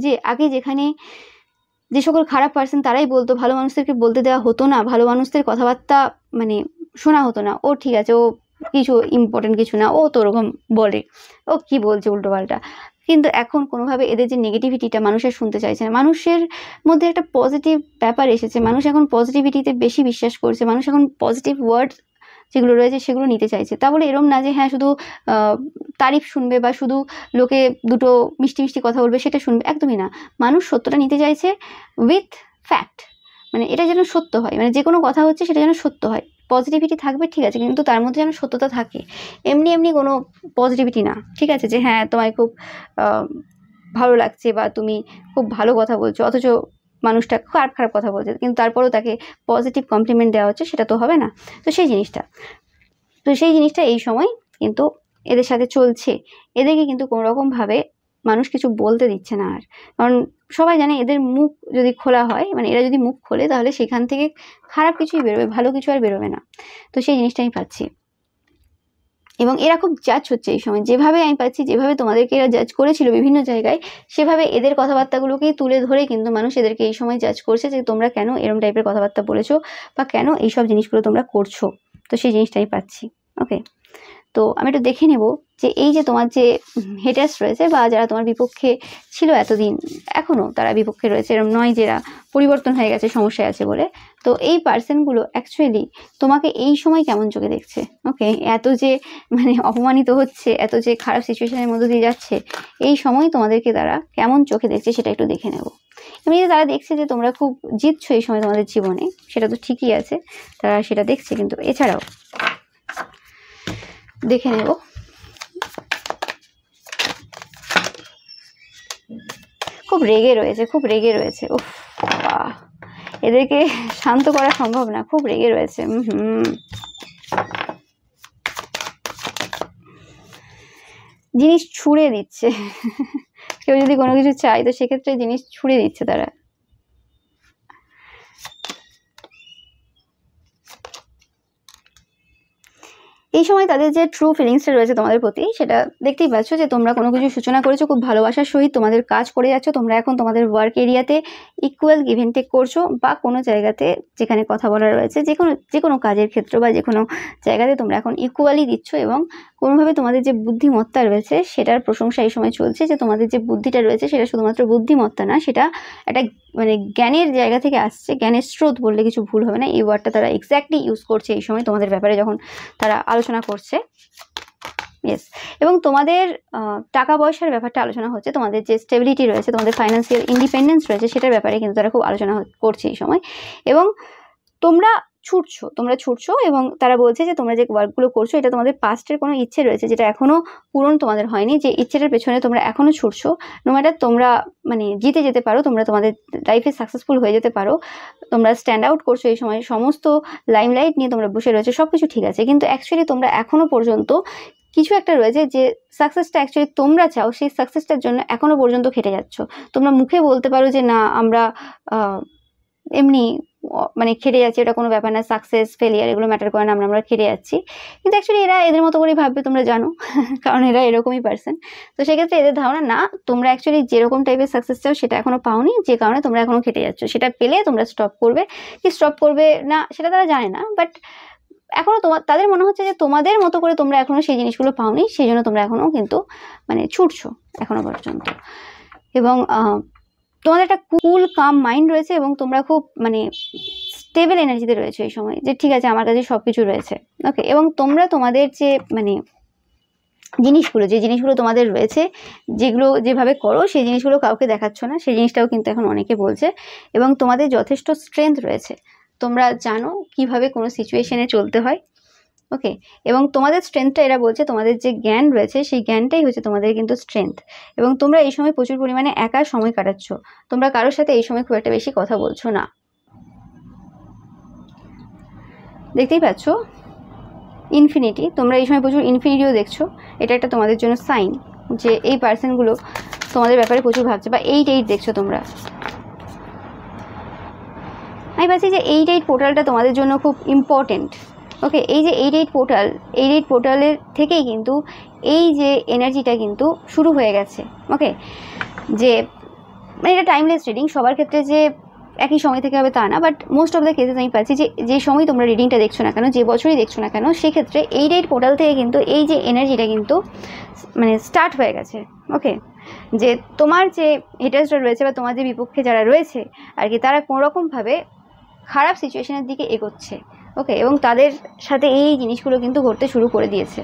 যে আগে যেখানে যে সকল খারাপ পার্সন তারাই বলতো, ভালো মানুষদেরকে বলতে দেওয়া হতো না, ভালো মানুষদের কথাবার্তা মানে শোনা হতো না। ও ঠিক আছে, ও কিছু ইম্পর্টেন্ট কিছু না, ও তো ওরকম বলে, ও কি বলছে উল্টোপাল্টা। কিন্তু এখন কোনোভাবে এদের যে নেগেটিভিটিটা মানুষের শুনতে চাইছে না, মানুষের মধ্যে একটা পজিটিভ ব্যাপার এসেছে, মানুষ এখন পজিটিভিটিতে বেশি বিশ্বাস করছে, মানুষ এখন পজিটিভ ওয়ার্ড যেগুলো রয়েছে সেগুলো নিতে চাইছে। তা বলে এরম না যে হ্যাঁ শুধু তারিফ শুনবে বা শুধু লোকে দুটো মিষ্টি মিষ্টি কথা বলবে সেটা শুনবে, একদমই না। মানুষ সত্যটা নিতে চাইছে উইথ ফ্যাক্ট, মানে এটা যেন সত্য হয়, মানে যে কোনো কথা হচ্ছে সেটা যেন সত্য হয়। পজিটিভিটি থাকবে ঠিক আছে, কিন্তু তার মধ্যে যেন সত্যতা থাকে। এমনি এমনি কোনো পজিটিভিটি না, ঠিক আছে, যে হ্যাঁ তোমায় খুব ভালো লাগছে বা তুমি খুব ভালো কথা বলছো, অথচ মানুষটা খারাপ খারাপ কথা বলছে, কিন্তু তারপরেও তাকে পজিটিভ কমপ্লিমেন্ট দেওয়া হচ্ছে, সেটা তো হবে না। তো সেই জিনিসটা এই সময় কিন্তু এদের সাথে চলছে। এদেরকে কিন্তু কোনো রকমভাবে মানুষ কিছু বলতে দিচ্ছে না আর, কারণ সবাই জানে এদের মুখ যদি খোলা হয়, মানে এরা যদি মুখ খোলে তাহলে সেখান থেকে খারাপ কিছুই বেরোবে, ভালো কিছু আর বেরোবে না। তো সেই জিনিসটা আমি পাচ্ছি। এবং এরা খুব জাজ হচ্ছে এই সময়, যেভাবে আমি পাচ্ছি, যেভাবে তোমাদেরকে এরা জাজ করেছিল বিভিন্ন জায়গায়, সেভাবে এদের কথাবার্তাগুলোকেই তুলে ধরে কিন্তু মানুষ এদেরকে এই সময় জাজ করছে যে তোমরা কেন এরম টাইপের কথাবার্তা বলেছো বা কেন এইসব জিনিসগুলো তোমরা করছো। তো সেই জিনিসটাই পাচ্ছি। ওকে, তো আমি একটু দেখে নেব যে এই যে তোমার যে হেটার্স রয়েছে বা যারা তোমার বিপক্ষে ছিল এতদিন, এখনও তারা বিপক্ষে রয়েছে, এরকম নয় যে এরা পরিবর্তন হয়ে গেছে, সমস্যায় আছে বলে। তো এই পার্সনগুলো অ্যাকচুয়ালি তোমাকে এই সময় কেমন চোখে দেখছে। ওকে, এত যে মানে অপমানিত হচ্ছে, এত যে খারাপ সিচুয়েশনের মধ্যে দিয়ে যাচ্ছে, এই সময় তোমাদেরকে তারা কেমন চোখে দেখছে সেটা একটু দেখে নেব। এমনিতে তারা দেখছে যে তোমরা খুব জিতছো এই সময় তোমাদের জীবনে, সেটা তো ঠিকই আছে, তারা সেটা দেখছে, কিন্তু এছাড়াও দেখে নেব খুব রেগে রয়েছে। উফ, এদেরকে শান্ত করা সম্ভব না, খুব রেগে রয়েছে। জিনিস ছুঁড়ে দিচ্ছে কেউ যদি কোনো কিছু চায় তো সেক্ষেত্রে জিনিস ছুঁড়ে দিচ্ছে তারা। এই সময় তাদের যে ট্রু ফিলিংসটা রয়েছে তোমাদের প্রতি সেটা দেখতেই পাচ্ছ যে তোমরা কোনো কিছু সূচনা করেছো খুব ভালোবাসার সহিত, তোমাদের কাজ করে যাচ্ছ, তোমরা এখন তোমাদের ওয়ার্ক এরিয়াতে ইকুয়াল গিভ এন্ড টেক করছো, বা কোনো জায়গাতে যেখানে কথা বলা রয়েছে যে কোনো কাজের ক্ষেত্র বা যে কোনো জায়গাতে তোমরা এখন ইকুয়ালি দিচ্ছ, এবং কোনোভাবে তোমাদের যে বুদ্ধিমত্তা রয়েছে সেটার প্রশংসা এই সময় চলছে, যে তোমাদের যে বুদ্ধিটা রয়েছে সেটা শুধুমাত্র বুদ্ধিমত্তা না, সেটা একটা মানে জ্ঞানের জায়গা থেকে আসছে। জ্ঞানের স্রোত বললে কিছু ভুল হবে না, এই ওয়ার্ডটা তারা এক্স্যাক্টলি ইউজ করছে এই সময় তোমাদের ব্যাপারে যখন তারা আলোচনা করছে। ইয়েস, এবং তোমাদের টাকা পয়সার ব্যাপারটা আলোচনা হচ্ছে, তোমাদের যে স্টেবিলিটি রয়েছে, তোমাদের ফাইন্যান্সিয়াল ইন্ডিপেন্ডেন্স রয়েছে সেটার ব্যাপারে কিন্তু তারা খুব আলোচনা করছে এই সময়। এবং তোমরা ছুটছো এবং তারা বলছে যে তোমরা যে ওয়ার্কগুলো করছো এটা তোমাদের পাস্টের কোনো ইচ্ছে রয়েছে যেটা এখনো পূরণ তোমাদের হয়নি, যে ইচ্ছেটার পেছনে তোমরা এখনো ছুটছো। নো ম্যাটার তোমরা মানে জিতে যেতে পারো, তোমরা তোমাদের লাইফে সাকসেসফুল হয়ে যেতে পারো, তোমরা স্ট্যান্ড আউট করছো এই সময়, সমস্ত লাইমলাইট নিয়ে তোমরা বসে রয়েছে, সব কিছু ঠিক আছে, কিন্তু অ্যাকচুয়ালি তোমরা এখনো পর্যন্ত কিছু একটা রয়েছে যে সাকসেসটা অ্যাকচুয়ালি তোমরা চাও, সেই সাকসেসটার জন্য এখনো পর্যন্ত খেটে যাচ্ছ। তোমরা মুখে বলতে পারো যে না আমরা এমনি মানে খেটে যাচ্ছি, এটা কোনো ব্যাপার না, সাকসেস ফেলিয়ার এগুলো ম্যাটার করে না, আমরা খেটে যাচ্ছি, কিন্তু অ্যাকচুয়ালি এরা এদের মতো করেই ভাববে, তোমরা জানো কারণ এরা এরকমই পার্সন। তো সেক্ষেত্রে এদের ধারণা না, তোমরা অ্যাকচুয়ালি যেরকম টাইপের সাকসেস চাও সেটা এখনো পাওনি, যে কারণে তোমরা এখনো খেটে যাচ্ছ। সেটা পেলে তোমরা স্টপ করবে কি স্টপ করবে না সেটা তারা জানে না, বাট এখনো তাদের মনে হচ্ছে যে তোমাদের মতো করে তোমরা এখনো সেই জিনিসগুলো পাওনি, সেই জন্য তোমরা এখনো কিন্তু মানে ছুটছো এখনো পর্যন্ত। এবং তোমাদের একটা কুল কাম মাইন্ড রয়েছে এবং তোমরা খুব মানে স্টেবল এনার্জিতে রয়েছে এই সময়, যে ঠিক আছে আমার কাছে সব কিছু রয়েছে, ওকে। এবং তোমরা তোমাদের যে মানে যে জিনিসগুলো তোমাদের রয়েছে, যেগুলো যেভাবে করো সেই জিনিসগুলো কাউকে দেখাচ্ছ না, সেই জিনিসটাও কিন্তু এখন অনেকে বলছে। এবং তোমাদের যথেষ্ট স্ট্রেংথ রয়েছে, তোমরা জানো কিভাবে কোনো সিচুয়েশনে চলতে হয়, ওকে। এবং তোমাদের স্ট্রেংথটা এরা বলছে, তোমাদের যে জ্ঞান রয়েছে সেই জ্ঞানটাই হচ্ছে তোমাদের কিন্তু স্ট্রেংথ। এবং তোমরা এই সময় প্রচুর পরিমাণে একা সময় কাটাচ্ছ, তোমরা কারোর সাথে এই সময় খুব একটা বেশি কথা বলছো না, দেখতেই পাচ্ছ ইনফিনিটি, তোমরা এই সময় প্রচুর ইনফিনিটিও দেখছো। এটা একটা তোমাদের জন্য সাইন যে এই পার্সনগুলো তোমাদের ব্যাপারে প্রচুর ভাবছে। বা 8 দেখছো তোমরা, আমি ভাবছি যে 8 পোর্টালটা তোমাদের জন্য খুব ইম্পর্টেন্ট, ওকে। এই যে 8 পোর্টালের থেকেই কিন্তু এই যে এনার্জিটা কিন্তু শুরু হয়ে গেছে, ওকে। যে মানে এটা টাইমলেস রিডিং, সবার ক্ষেত্রে যে একই সময় থেকে হবে তা না, but most of the cases আমি পাচ্ছি যে সময় তোমরা রিডিংটা দেখছো না কেন, যে বছরই দেখছো না কেন, সেক্ষেত্রে 8 পোর্টাল থেকে কিন্তু এই যে এনার্জিটা কিন্তু মানে স্টার্ট হয়ে গেছে, ওকে। যে তোমার যে হেটার্সরা রয়েছে বা তোমার যে বিপক্ষে যারা রয়েছে আর কি, তারা কোনোরকমভাবে খারাপ সিচুয়েশনের দিকে এগোচ্ছে, ওকে। এবং তাদের সাথে এই জিনিসগুলো কিন্তু ঘটতে শুরু করে দিয়েছে।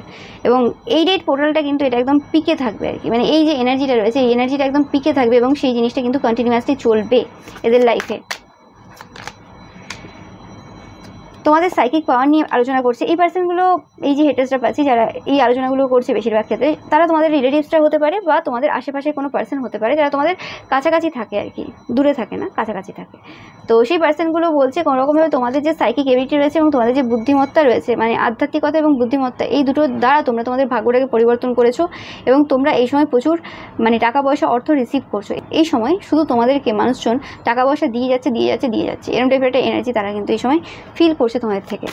এবং 8 পোর্টালটা কিন্তু এটা একদম পিকে থাকবে আর কি, মানে এই যে এনার্জিটা রয়েছে এই এনার্জিটা একদম পিকে থাকবে এবং সেই জিনিসটা কিন্তু কন্টিনিউয়াসলি চলবে এদের লাইফে। তোমাদের সাইকিক পাওয়ার নিয়ে আলোচনা করছে এই পার্সনগুলো, এই যে হেটার্সরা পাচ্ছি যারা এই আলোচনাগুলো করছে বেশিরভাগ ক্ষেত্রে তারা তোমাদের রিলেটিভসরা হতে পারে বা তোমাদের আশেপাশে কোনো পার্সন হতে পারে যারা তোমাদের কাছাকাছি থাকে আর কি, দূরে থাকে না, কাছাকাছি থাকে। তো সেই পার্সনগুলো বলছে কোনোরকমভাবে তোমাদের যে সাইকিক এবিলিটি রয়েছে এবং তোমাদের যে বুদ্ধিমত্তা রয়েছে, মানে আধ্যাত্মিকতা এবং বুদ্ধিমত্তা, এই দুটোর দ্বারা তোমরা তোমাদের ভাগ্যটাকে পরিবর্তন করেছো এবং তোমরা এই সময় প্রচুর মানে টাকা পয়সা অর্থ রিসিভ করছো। এই সময় শুধু তোমাদেরকে মানুষজন টাকা পয়সা দিয়ে যাচ্ছে এরকম টাইপের একটা এনার্জি তারা কিন্তু এই সময় ফিল করছে তোমাদের থেকে।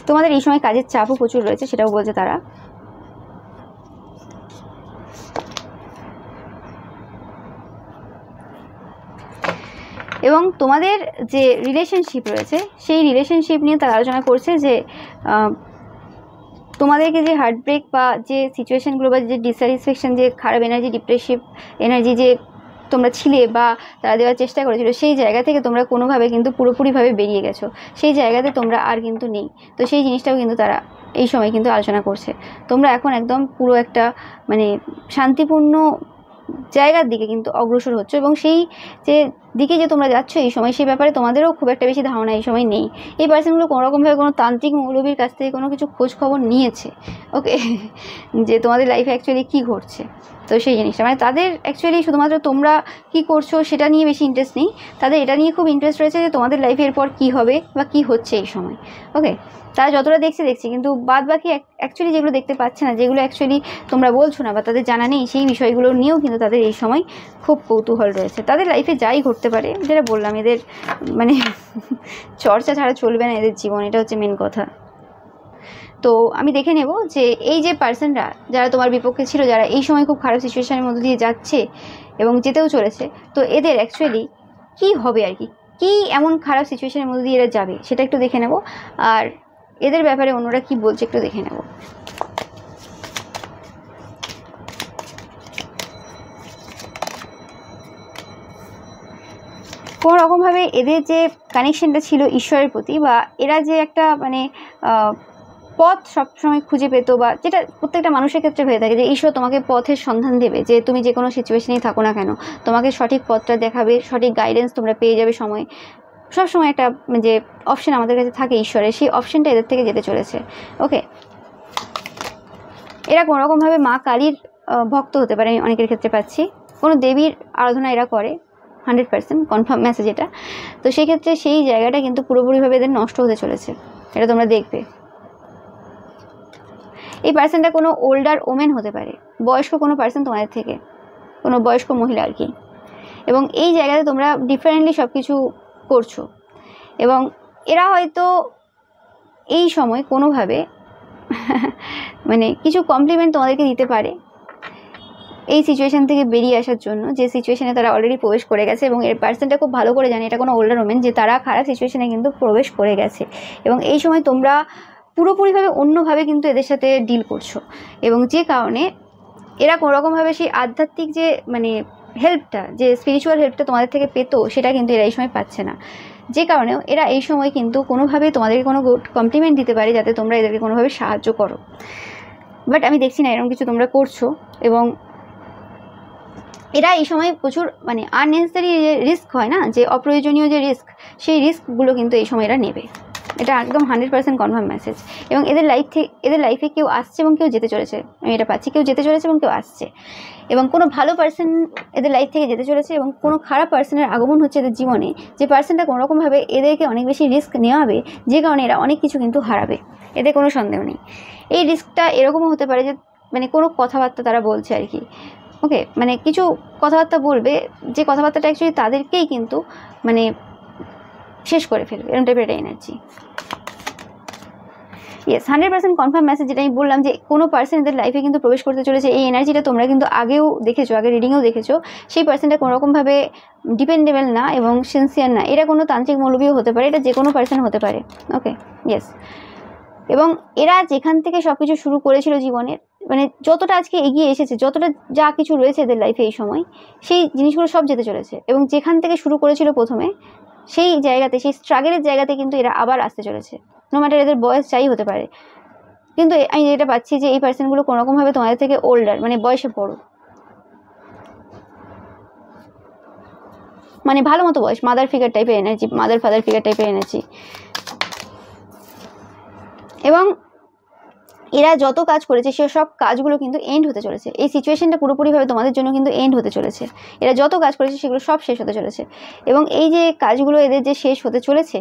তোমাদের এই সময় কাজের চাপও প্রচুর রয়েছে সেটাও বলছে তারা। এবং তোমাদের যে রিলেশনশিপ রয়েছে সেই রিলেশনশিপ নিয়ে তারা আলোচনা করছে যে তোমাদেরকে যে হার্টব্রেক বা যে সিচুয়েশনগুলো বা যে ডিসস্যাটিসফ্যাকশন, যে খারাপ এনার্জি, ডিপ্রেসিভ এনার্জি যে তোমরা ছিলে বা তারা দেওয়ার চেষ্টা করেছিল, সেই জায়গা থেকে তোমরা কোনোভাবে কিন্তু পুরোপুরিভাবে বেরিয়ে গেছো, সেই জায়গাতে তোমরা আর কিন্তু নেই। তো সেই জিনিসটাও কিন্তু তারা এই সময় কিন্তু আলোচনা করছে। তোমরা এখন একদম পুরো একটা মানে শান্তিপূর্ণ জায়গার দিকে কিন্তু অগ্রসর হচ্ছে এবং সেই যে দিকে যে তোমরা যাচ্ছ এই সময়, সেই ব্যাপারে তোমাদেরও খুব একটা বেশি ধারণা এই সময় নেই। এই পার্সনগুলো কোনোরকমভাবে কোনো তান্ত্রিক মৌলবীর কাছ থেকে কোনো কিছু খোঁজ খবর নিয়েছে, ওকে, যে তোমাদের লাইফে অ্যাকচুয়ালি কী ঘটছে। তো সেই জিনিসটা মানে তাদের অ্যাকচুয়ালি শুধুমাত্র তোমরা কি করছো সেটা নিয়ে বেশি ইন্টারেস্ট নেই, তাদের এটা নিয়ে খুব ইন্টারেস্ট রয়েছে যে তোমাদের লাইফে এরপর কী হবে বা কী হচ্ছে এই সময়। ওকে, তারা যতটা দেখছে কিন্তু বাদ বাকি অ্যাকচুয়ালি যেগুলো দেখতে পাচ্ছে না, যেগুলো অ্যাকচুয়ালি তোমরা বলছো না বা তাদের জানা নেই, সেই বিষয়গুলো নিয়েও কিন্তু তাদের এই সময় খুব কৌতূহল রয়েছে। তাদের লাইফে যাই ঘটতে পারে, যেটা বললাম এদের মানে চর্চা ছাড়া চলবে না এদের জীবন, এটা হচ্ছে মেন কথা। তো আমি দেখে নেব যে এই যে পার্সনরা যারা তোমার বিপক্ষে ছিল, যারা এই সময় খুব খারাপ সিচুয়েশনের মধ্যে দিয়ে যাচ্ছে এবং যেতেও চলেছে, তো এদের অ্যাকচুয়ালি কী হবে আর কি এমন খারাপ সিচুয়েশনের মধ্যে দিয়ে এরা যাবে সেটা একটু দেখে নেব, আর এদের ব্যাপারে অন্যরা কি বলছে একটু দেখে নেব। কোনো রকমভাবে এদের যে কানেকশনটা ছিল ঈশ্বরের প্রতি, বা এরা যে একটা মানে পথ সবসময় খুঁজে পেতো, বা যেটা প্রত্যেকটা মানুষের ক্ষেত্রে হয়ে থাকে যে ঈশ্বর তোমাকে পথের সন্ধান দেবে, যে তুমি যে কোনো সিচুয়েশনেই থাকো না কেন তোমাকে সঠিক পথটা দেখাবে, সঠিক গাইডেন্স তোমরা পেয়ে যাবে সবসময় একটা যে অপশন আমাদের কাছে থাকে ঈশ্বরের, সেই অপশনটা এদের থেকে যেতে চলেছে। ওকে, এরা কোনোরকমভাবে মা কালীর ভক্ত হতে পারে, আমি অনেকের ক্ষেত্রে পাচ্ছি কোনো দেবীর আরাধনা এরা করে, 100% কনফার্ম মেসেজ এটা। তো সেই ক্ষেত্রে সেই জায়গাটা কিন্তু পুরোপুরিভাবে এদের নষ্ট হতে চলেছে, এটা তোমরা দেখবে। এই পার্সনটা কোনো ওল্ডার ওমেন হতে পারে, বয়স্ক কোনো পার্সন তোমাদের থেকে, কোনো বয়স্ক মহিলা আর কি, এবং এই জায়গাতে তোমরা ডিফারেন্টলি সব কিছু করছো, এবং এরা হয়তো এই সময় কোনোভাবে মানে কিছু কমপ্লিমেন্ট তোমাদেরকে দিতে পারে এই সিচুয়েশান থেকে বেরিয়ে আসার জন্য, যে সিচুয়েশানে তারা অলরেডি প্রবেশ করে গেছে, এবং এর পার্সনটা খুব ভালো করে জানে এটা কোনো ওল্ডার ওমেন, যে তারা খারাপ সিচুয়েশানে কিন্তু প্রবেশ করে গেছে, এবং এই সময় তোমরা পুরোপুরিভাবে অন্যভাবে কিন্তু এদের সাথে ডিল করছো, এবং যে কারণে এরা কোনোরকমভাবে সেই আধ্যাত্মিক যে মানে হেল্পটা, যে স্পিরিচুয়াল হেল্পটা তোমাদের থেকে পেতো, সেটা কিন্তু এরা এই সময় পাচ্ছে না, যে কারণেও এরা এই সময় কিন্তু কোনোভাবেই তোমাদেরকে কোনো গুড কমপ্লিমেন্ট দিতে পারে যাতে তোমরা এদেরকে কোনোভাবে সাহায্য করো, বাট আমি দেখছি না এরকম কিছু তোমরা করছো। এবং এরা এই সময় প্রচুর মানে আননেসেসারি যে রিস্ক হয় না, যে অপ্রয়োজনীয় যে রিস্ক, সেই রিস্কগুলো কিন্তু এই সময় এরা নেবে, এটা একদম 100% কনফার্ম মেসেজ। এবং এদের লাইফে কেউ আসছে এবং কেউ যেতে চলেছে, আমি এটা পাচ্ছি, কেউ যেতে চলেছে এবং কেউ আসছে, এবং কোনো ভালো পার্সন এদের লাইফ থেকে যেতে চলেছে, এবং কোনো খারাপ পার্সনের আগমন হচ্ছে এদের জীবনে, যে পার্সনটা কোনোরকমভাবে এদেরকে অনেক বেশি রিস্ক নেওয়াবে, যে কারণে এরা অনেক কিছু কিন্তু হারাবে, এতে কোনো সন্দেহ নেই। এই রিস্কটা এরকমও হতে পারে যে মানে কোনো কথাবার্তা তারা বলছে আর কি, ওকে, মানে কিছু কথাবার্তা বলবে, যে কথাবার্তাটা অ্যাকচুয়ালি তাদেরকেই কিন্তু মানে শেষ করে ফেলবে, এরকম টাইপের একটা এনার্জি। ইয়েস, 100% কনফার্ম মেসেজ, যেটা আমি বললাম যে কোনো পার্সন এদের লাইফে কিন্তু প্রবেশ করতে চলেছে, এই এনার্জিটা তোমরা কিন্তু আগেও দেখেছো, আগে রিডিংয়েও দেখেছো, সেই পার্সনটা কোনোরকমভাবে ডিপেন্ডেবল না এবং সিনসিয়ার না, এটা কোনো তান্ত্রিক মৌলবীও হতে পারে, এটা যে কোনো পার্সন হতে পারে। ওকে, ইয়েস, এবং এরা যেখান থেকে সব কিছু শুরু করেছিল জীবনের, মানে যতটা আজকে এগিয়ে এসেছে, যতটা যা কিছু রয়েছে এদের লাইফে এই সময়, সেই জিনিসগুলো সব যেতে চলেছে, এবং যেখান থেকে শুরু করেছিল প্রথমে, সেই জায়গাতে, সেই স্ট্রাগলের জায়গাতে কিন্তু এরা আবার আসতে চলেছে, নো ম্যাটার এদের বয়স যাই হতে পারে। কিন্তু আমি যেটা পাচ্ছি যে এই পার্সনগুলো কোনোরকমভাবে তোমাদের থেকে ওল্ডার, মানে বয়সে বড়, মানে ভালো মতো বয়স, মাদার ফিগার টাইপের এনার্জি, মাদার ফাদার ফিগার টাইপের এনার্জি। এবং এরা যত কাজ করেছে সে সব কাজগুলো কিন্তু এন্ড হতে চলেছে, এই সিচুয়েশনটা পুরোপুরিভাবে তোমাদের জন্য কিন্তু এন্ড হতে চলেছে, এরা যত কাজ করেছে সেগুলো সব শেষ হতে চলেছে, এবং এই যে কাজগুলো এদের যে শেষ হতে চলেছে,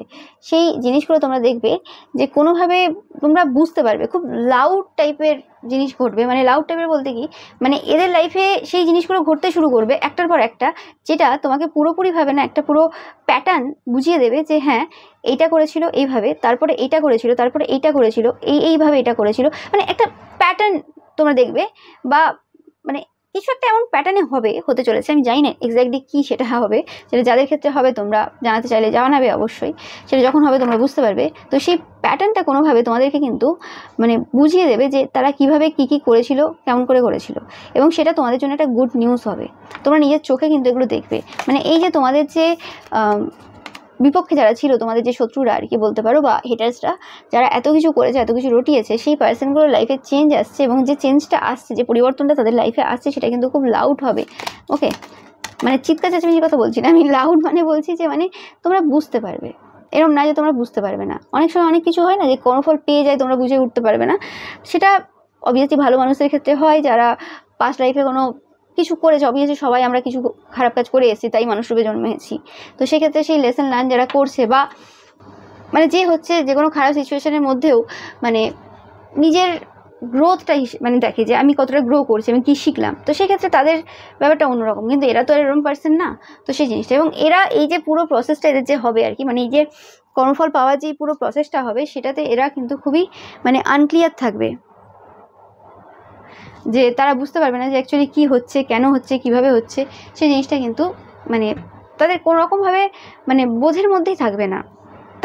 সেই জিনিসগুলো তোমরা দেখবে যে কোনোভাবে তোমরা বুঝতে পারবে, খুব লাউড টাইপের জিনিস ঘটবে, মানে লাউড টাইপের বলতে কি, মানে এদের লাইফে সেই জিনিসগুলো ঘটতে শুরু করবে একটার পর একটা, যেটা তোমাকে পুরোপুরিভাবে না একটা পুরো প্যাটার্ন বুঝিয়ে দেবে যে হ্যাঁ এইটা করেছিল এইভাবে, তারপরে এইটা করেছিল, তারপরে এইটা করেছিল, এইভাবে এটা করেছিল, মানে একটা প্যাটার্ন তোমরা দেখবে, বা মানে কিছু একটা এমন প্যাটার্নে হতে চলেছে, আমি জানি না এক্স্যাক্টলি কী সেটা হবে, সেটা যাদের ক্ষেত্রে হবে তোমরা জানাতে চাইলে জানাবে অবশ্যই, সেটা যখন হবে তোমরা বুঝতে পারবে। তো সেই প্যাটার্নটা কোনোভাবে তোমাদেরকে কিন্তু মানে বুঝিয়ে দেবে যে তারা কিভাবে কী করেছিল, কেমন করে করেছিল, এবং সেটা তোমাদের জন্য একটা গুড নিউজ হবে, তোমরা নিজের চোখে কিন্তু এগুলো দেখবে। মানে এই যে তোমাদের যে বিপক্ষে যারা ছিল, তোমাদের যে শত্রুরা আর কি বলতে পারো, বা হেটার্সরা, যারা এত কিছু করেছে, এত কিছু রটিয়েছে, সেই পার্সনগুলোর লাইফে চেঞ্জ আসছে, এবং যে চেঞ্জটা আসছে, যে পরিবর্তনটা তাদের লাইফে আসছে, সেটা কিন্তু খুব লাউড হবে। ওকে, মানে চিৎকার চেঁচামেচির কথা বলছি না আমি, লাউড মানে বলছি যে মানে তোমরা বুঝতে পারবে, এরকম না যে তোমরা বুঝতে পারবে না। অনেক সময় অনেক কিছু হয় না যে কর্মফল পেয়ে যায়, তোমরা বুঝে উঠতে পারবে না, সেটা অবভিয়াসলি ভালো মানুষের ক্ষেত্রে হয়, যারা পাস্ট লাইফে কোনো কিছু করেছে, অবভিয়াসলি সবাই আমরা কিছু খারাপ কাজ করে এসেছি, তাই মানুষ রূপে জন্মেছি। তো সেক্ষেত্রে সেই লেসন লার্ন যারা করছে বা মানে যে হচ্ছে যে কোনো খারাপ সিচুয়েশনের মধ্যেও মানে নিজের গ্রোথটা মানে দেখে যে আমি কতটা গ্রো করছি, আমি কী শিখলাম। তো সেক্ষেত্রে তাদের ব্যাপারটা অন্যরকম, কিন্তু এরা তো আর এরকম পার্সন না। তো সেই জিনিসটা, এবং এরা এই যে পুরো প্রসেসটা এদের যে হবে আর কি, মানে এই যে কর্মফল পাওয়ার যে পুরো প্রসেসটা হবে, সেটাতে এরা কিন্তু খুবই মানে আনক্লিয়ার থাকবে, যে তারা বুঝতে পারবে না যে অ্যাকচুয়ালি কী হচ্ছে, কেন হচ্ছে, কিভাবে হচ্ছে। সেই জিনিসটা কিন্তু মানে তাদের কোনোরকমভাবে মানে বোঝের মধ্যেই থাকবে না।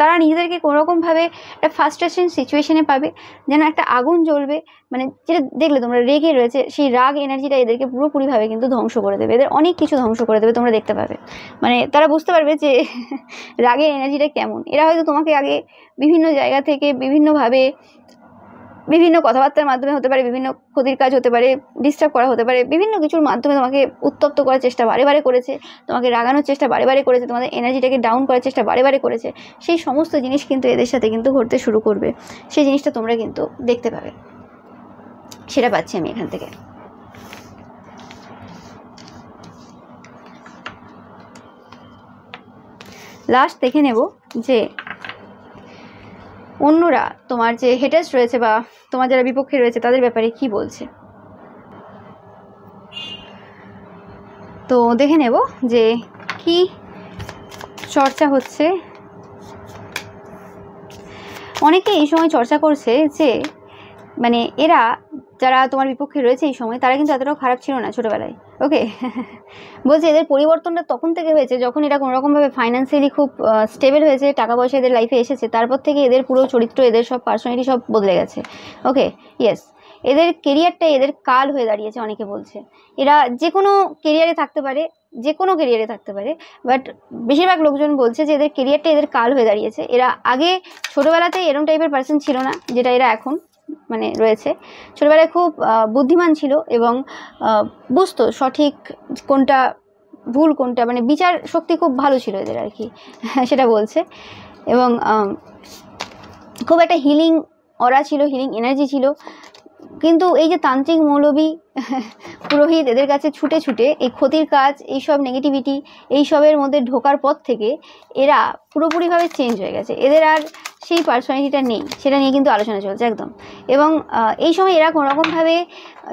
তারা নিজেদেরকে কোনোরকমভাবে একটা ফার্স্ট্রেশন সিচুয়েশনে পাবে, যেন একটা আগুন জ্বলবে, মানে যেটা দেখলে তোমরা রেগে রয়েছে, সেই রাগ এনার্জিটা এদেরকে পুরোপুরিভাবে কিন্তু ধ্বংস করে দেবে, এদের অনেক কিছু ধ্বংস করে দেবে, তোমরা দেখতে পাবে। মানে তারা বুঝতে পারবে যে রাগের এনার্জিটা কেমন। এরা হয়তো তোমাকে আগে বিভিন্ন জায়গা থেকে বিভিন্নভাবে বিভিন্ন কথাবার্তার মাধ্যমে হতে পারে, বিভিন্ন ক্ষতির কাজ হতে পারে, ডিস্টার্ব করা হতে পারে, বিভিন্ন কিছুর মাধ্যমে তোমাকে উত্তপ্ত করার চেষ্টা বারে বারে করেছে, তোমাকে রাগানোর চেষ্টা বারে বারে করেছে, তোমাদের এনার্জিটাকে ডাউন করার চেষ্টা বারে বারে করেছে। সেই সমস্ত জিনিস কিন্তু এদের সাথে কিন্তু ঘটতে শুরু করবে, সেই জিনিসটা তোমরা কিন্তু দেখতে পাবে। সেটা পাচ্ছি আমি এখান থেকে। লাস্ট দেখে নেব যে অন্যরা তোমার যে হেটার্স রয়েছে বা তোমার যারা বিপক্ষে রয়েছে তাদের ব্যাপারে কি বলছে। তো দেখে নেব যে কি চর্চা হচ্ছে। অনেকে এই সময় চর্চা করছে যে মানে এরা যারা তোমার বিপক্ষে রয়েছে এই সময়, তারা কিন্তু এতটাও খারাপ ছিল না ছোটোবেলায়। ওকে, বলছে এদের পরিবর্তনটা তখন থেকে হয়েছে যখন এরা কোনোরকমভাবে ফাইন্যান্সিয়ালি খুব স্টেবল হয়েছে, টাকা পয়সা এদের লাইফে এসেছে, তারপর থেকে এদের পুরো চরিত্র, এদের সব পার্সোনালিটি সব বদলে গেছে। ওকে, ইয়েস, এদের কেরিয়ারটাই এদের কাল হয়ে দাঁড়িয়েছে। অনেকে বলছে এরা যে কোনো কেরিয়ারে থাকতে পারে, যে কোনো কেরিয়ারে থাকতে পারে, বাট বেশিরভাগ লোকজন বলছে যে এদের কেরিয়ারটা এদের কাল হয়ে দাঁড়িয়েছে। এরা আগে ছোটোবেলাতেই এরকম টাইপের পার্সন ছিল না যেটা এরা এখন মানে রয়েছে। ছোটোবেলায় খুব বুদ্ধিমান ছিল এবং বুঝতো সঠিক কোনটা ভুল কোনটা, মানে বিচার শক্তি খুব ভালো ছিল এদের আর কি, সেটা বলছে। এবং খুব একটা হিলিং অরা ছিল, হিলিং এনার্জি ছিল। কিন্তু এই যে তান্ত্রিক, মৌলবী, পুরোহিত এদের কাছে ছুটে ছুটে এই ক্ষতির কাজ, এইসব নেগেটিভিটি, এইসবের মধ্যে ঢোকার পর থেকে এরা পুরোপুরিভাবে চেঞ্জ হয়ে গেছে। এদের আর সেই পার্সোনালিটিটা নেই, সেটা নিয়ে কিন্তু আলোচনা চলছে একদম। এবং এই সময় এরা কোনোরকমভাবে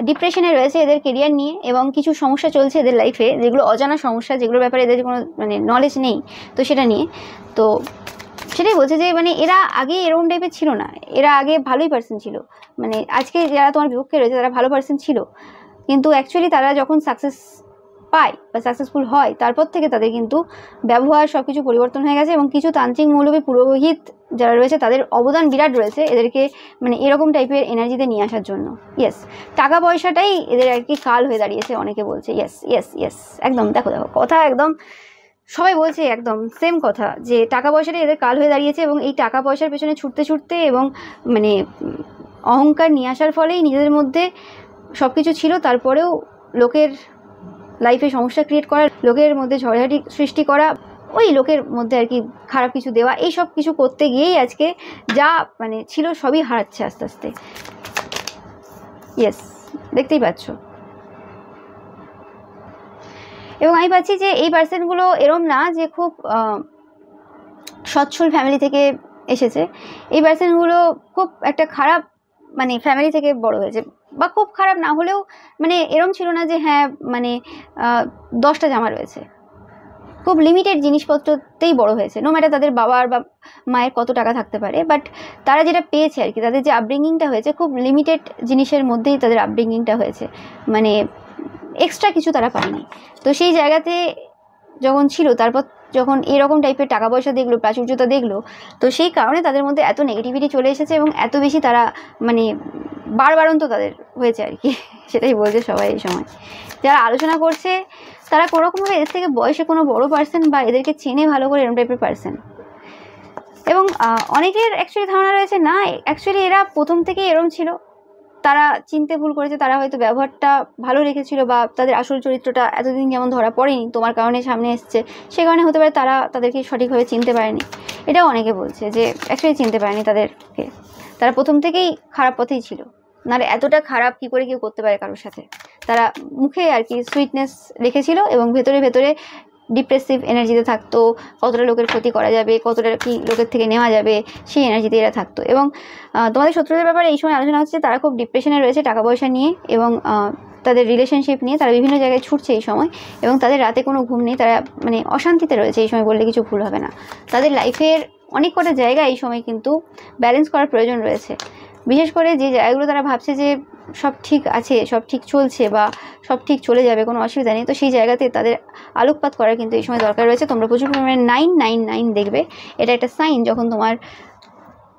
ডিপ্রেশনে রয়েছে এদের কেরিয়ার নিয়ে, এবং কিছু সমস্যা চলছে এদের লাইফে, যেগুলো অজানা সমস্যা, যেগুলোর ব্যাপারে এদের কোনো মানে নলেজ নেই, তো সেটা নিয়ে। তো সেটাই বলছে যে মানে এরা আগে এরকম টাইপের ছিল না, এরা আগে ভালোই পার্সন ছিল। মানে আজকে যারা তোমার বিপক্ষে রয়েছে তারা ভালো পার্সন ছিল, কিন্তু অ্যাকচুয়ালি তারা যখন সাকসেস পায় বা সাকসেসফুল হয়, তারপর থেকে তাদের কিন্তু ব্যবহার সব কিছু পরিবর্তন হয়ে গেছে। এবং কিছু তান্ত্রিক, মৌলবী, পুরোহিত যারা রয়েছে তাদের অবদান বিরাট রয়েছে এদেরকে মানে এরকম টাইপের এনার্জিতে নিয়ে আসার জন্য। ইয়েস, টাকা পয়সাটাই এদের আর কি কাল হয়ে দাঁড়িয়েছে, অনেকে বলছে। ইয়েস ইয়েস ইয়েস, একদম। দেখো দেখো কথা একদম সবাই বলছে একদম সেম কথা, যে টাকা পয়সাটাই এদের কাল হয়ে দাঁড়িয়েছে। এবং এই টাকা পয়সার পেছনে ছুটতে ছুটতে এবং মানে অহংকার নিয়ে আসার ফলেই নিজেদের মধ্যে সব কিছু ছিল, তারপরেও লোকের লাইফে সমস্যা ক্রিয়েট করা, লোকের মধ্যে ঝড়ঝাটি সৃষ্টি করা, ওই লোকের মধ্যে আর কি খারাপ কিছু দেওয়া, এই সব কিছু করতে গিয়েই আজকে যা মানে ছিল সবই হারাচ্ছে আস্তে আস্তে। ইয়েস, দেখতেই পাচ্ছ। এবং আমি পাচ্ছি যে এই পার্সনগুলো এরম না যে খুব সচ্ছল ফ্যামিলি থেকে এসেছে। এই পার্সনগুলো খুব একটা খারাপ মানে ফ্যামিলি থেকে বড় হয়েছে, বা খুব খারাপ না হলেও মানে এরম ছিল না যে হ্যাঁ মানে 10টা জামা রয়েছে। খুব লিমিটেড জিনিসপত্রতেই বড় হয়েছে, নো ম্যাটার তাদের বাবার বা মায়ের কত টাকা থাকতে পারে, বাট তারা যেটা পেয়েছে আর কি, তাদের যে আপব্রিঙ্গিংটা হয়েছে খুব লিমিটেড জিনিসের মধ্যেই তাদের আপব্রিঙ্গিংটা হয়েছে, মানে এক্সট্রা কিছু তারা পায়নি। তো সেই জায়গাতে যখন ছিল, তারপর যখন এরকম টাইপের টাকা পয়সা দেখলো, প্রাচুর্যতা দেখলো, তো সেই কারণে তাদের মধ্যে এত নেগেটিভিটি চলে এসেছে এবং এত বেশি তারা মানে বারবারন্ত তাদের হয়েছে আর কি, সেটাই বলছে সবাই এই সময়। যারা আলোচনা করছে তারা কোনোরকমভাবে এদের থেকে বয়সে কোনো বড় পার্সন বা এদেরকে চেনে ভালো করে এরকম টাইপের পার্সন। এবং অনেকের অ্যাকচুয়ালি ধারণা রয়েছে না, অ্যাকচুয়ালি এরা প্রথম থেকেই এরকম ছিল, তারা চিনতে ভুল করেছে, তারা হয়তো ব্যবহারটা ভালো রেখেছিল, বা তাদের আসল চরিত্রটা এতদিন যেমন ধরা পড়েনি, তোমার কারণে সামনে এসছে, সে কারণে হতে পারে তারা তাদেরকে সঠিকভাবে চিনতে পারেনি। এটাও অনেকে বলছে যে অ্যাকচুয়ালি চিনতে পারেনি তাদেরকে, তারা প্রথম থেকেই খারাপ পথেই ছিল, নাহলে এতটা খারাপ কী করে কেউ করতে পারে কারোর সাথে। তারা মুখে আর কি সুইটনেস রেখেছিল এবং ভেতরে ভেতরে ডিপ্রেসিভ এনার্জিতে থাকতো, কতটা লোকের ক্ষতি করা যাবে, কতটা কি লোকের থেকে নেওয়া যাবে, সেই এনার্জিতে এরা থাকতো। এবং তোমাদের শত্রুদের ব্যাপারে এই সময় আলোচনা হচ্ছে তারা খুব ডিপ্রেশনে রয়েছে টাকা পয়সা নিয়ে এবং তাদের রিলেশনশিপ নিয়ে তারা বিভিন্ন জায়গায় ছুটছে এই সময়, এবং তাদের রাতে কোনো ঘুম নেই, তারা মানে অশান্তিতে রয়েছে এই সময় বললে কিছু ভুল হবে না। তাদের লাইফের অনেক কটা জায়গা এই সময় কিন্তু ব্যালেন্স করার প্রয়োজন রয়েছে, বিশেষ করে যে জায়গাগুলো তারা ভাবছে যে সব ঠিক আছে, সব ঠিক চলছে বা সব ঠিক চলে যাবে, কোনো অসুবিধা নেই, তো সেই জায়গাতে তাদের আলোকপাত করার কিন্তু এই সময় দরকার রয়েছে। তোমরা প্রচুর পরিমাণে 999 দেখবে, এটা একটা সাইন যখন তোমার